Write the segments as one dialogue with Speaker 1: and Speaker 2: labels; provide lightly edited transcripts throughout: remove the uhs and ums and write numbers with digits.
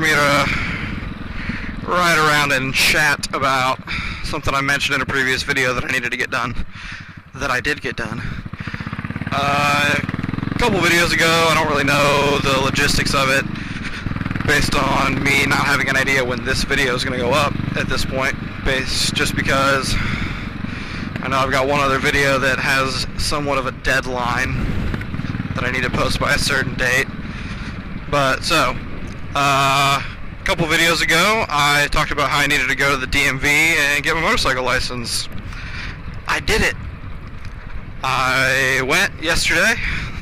Speaker 1: me to ride around and chat about something I mentioned in a previous video that I needed to get done, that I did get done. A couple videos ago, I don't really know the logistics of it, based on me not having an idea when this video is going to go up at this point, just because I know I've got one other video that has somewhat of a deadline that I need to post by a certain date. But so, a couple videos ago, I talked about how I needed to go to the DMV and get my motorcycle license. I did it. I went yesterday,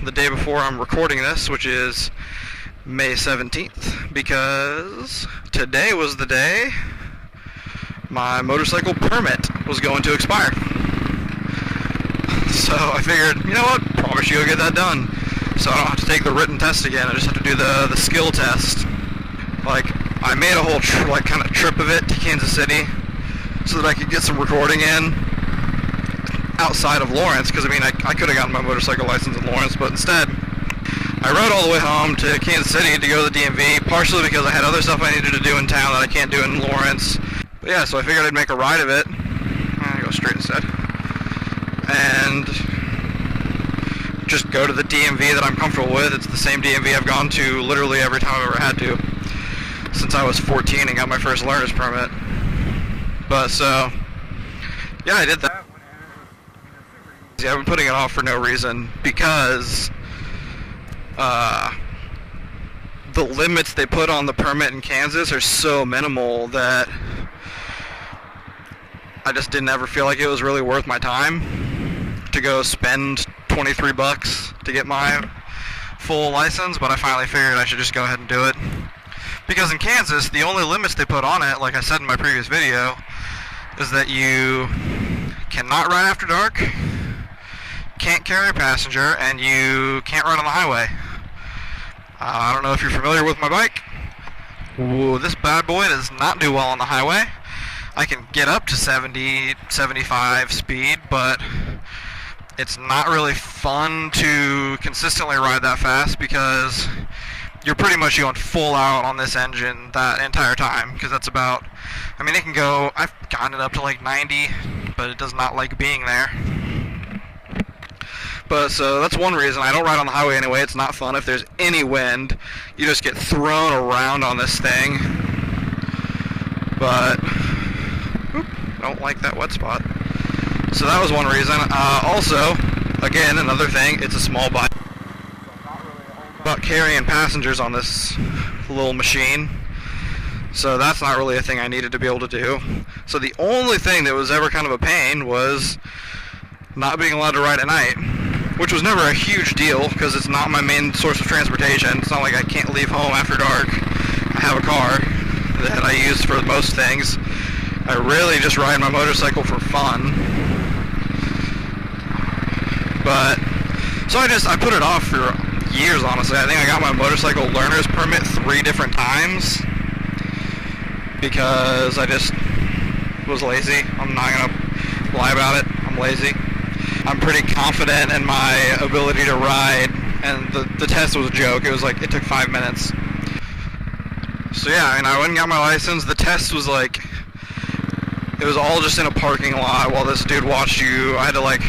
Speaker 1: the day before I'm recording this, which is May 17th, because today was the day my motorcycle permit was going to expire. So I figured, you know what, probably should go get that done. So I don't have to take the written test again, I just have to do the skill test. Like, I made a whole kind of trip of it to Kansas City so that I could get some recording in outside of Lawrence, because I mean, I could have gotten my motorcycle license in Lawrence, but instead I rode all the way home to Kansas City to go to the DMV, partially because I had other stuff I needed to do in town that I can't do in Lawrence. But yeah, so I figured I'd make a ride of it. I go straight instead. And just go to the DMV that I'm comfortable with. It's the same DMV I've gone to literally every time I've ever had to since I was 14 and got my first learner's permit. But so, yeah, I did that. Yeah, I've been putting it off for no reason, because the limits they put on the permit in Kansas are so minimal that I just didn't ever feel like it was really worth my time to go spend 23 bucks to get my full license. But I finally figured I should just go ahead and do it, because in Kansas the only limits they put on it, like I said in my previous video, is that you cannot ride after dark, can't carry a passenger, and you can't ride on the highway. I don't know if you're familiar with my bike. Ooh, this bad boy does not do well on the highway. I can get up to 70, 75 speed, but it's not really fun to consistently ride that fast, because you're pretty much going full out on this engine that entire time, because that's about, I mean, it can go, I've gotten it up to like 90, but it does not like being there. But so that's one reason I don't ride on the highway anyway. It's not fun. If there's any wind, you just get thrown around on this thing. But I don't like that wet spot. So that was one reason. Also, again, another thing, it's a small bike. About carrying passengers on this little machine. So that's not really a thing I needed to be able to do. So the only thing that was ever kind of a pain was not being allowed to ride at night, which was never a huge deal because it's not my main source of transportation. It's not like I can't leave home after dark. I have a car that I use for most things. I really just ride my motorcycle for fun. But so I put it off for years, honestly. I think I got my motorcycle learner's permit 3 different times because I just was lazy. I'm not gonna lie about it. I'm lazy. I'm pretty confident in my ability to ride, and the test was a joke. It was like, it took 5 minutes. So yeah, and I went and got my license. The test was like, it was all just in a parking lot while this dude watched you. I had to like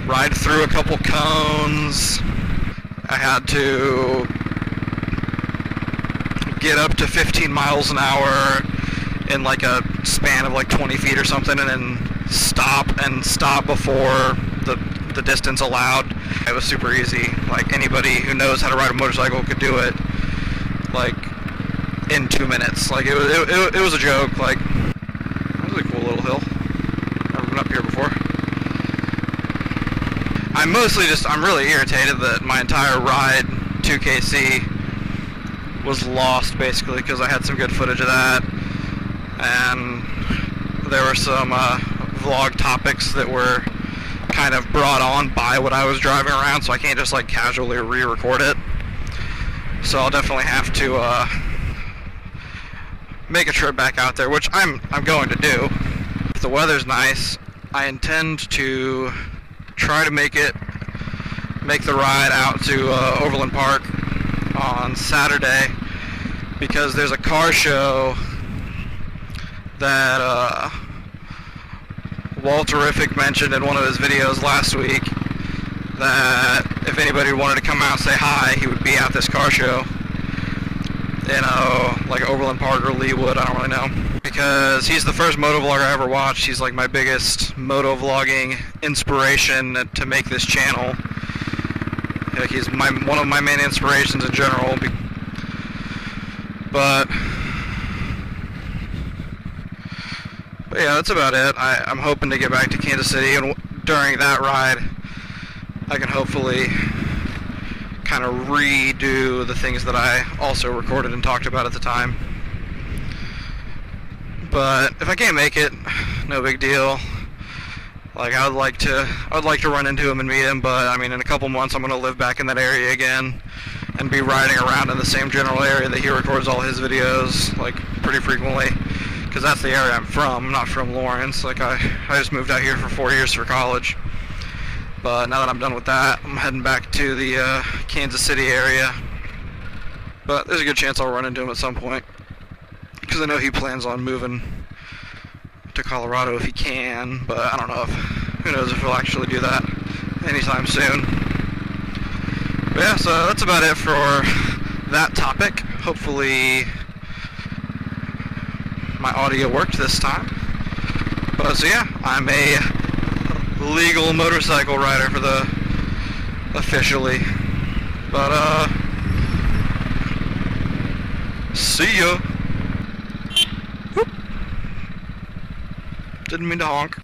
Speaker 1: ride through a couple cones. I had to get up to 15 miles an hour in like a span of like 20 feet or something, and then stop before the distance allowed. It was super easy. Like, anybody who knows how to ride a motorcycle could do it like in 2 minutes. Like, it was a joke. Like, that was a cool little hill. Never been up here before. I'm really irritated that my entire ride to KC was lost, basically, because I had some good footage of that, and there were some vlog topics that were kind of brought on by what I was driving around, so I can't just like casually re-record it. So I'll definitely have to make a trip back out there, which I'm going to do. If the weather's nice, I intend to try to make the ride out to Overland Park on Saturday, because there's a car show that Walterific mentioned in one of his videos last week, that if anybody wanted to come out and say hi, he would be at this car show in like Overland Park or Leawood, I don't really know, because he's the first motovlogger I ever watched. He's like my biggest motovlogging inspiration to make this channel. Like he's one of my main inspirations in general. But yeah, that's about it. I'm hoping to get back to Kansas City, and during that ride I can hopefully kind of redo the things that I also recorded and talked about at the time. But if I can't make it, no big deal. Like I would like to run into him and meet him, but I mean in a couple months I'm gonna live back in that area again and be riding around in the same general area that he records all his videos like pretty frequently, because that's the area I'm from. I'm not from Lawrence. Like I just moved out here for 4 years for college. But now that I'm done with that, I'm heading back to the Kansas City area. But there's a good chance I'll run into him at some point, because I know he plans on moving to Colorado if he can, but I don't know who knows if he'll actually do that anytime soon. But yeah, so that's about it for that topic. Hopefully my audio worked this time. But so yeah, I'm a legal motorcycle rider for the officially. But see ya. Whoop. Didn't mean to honk.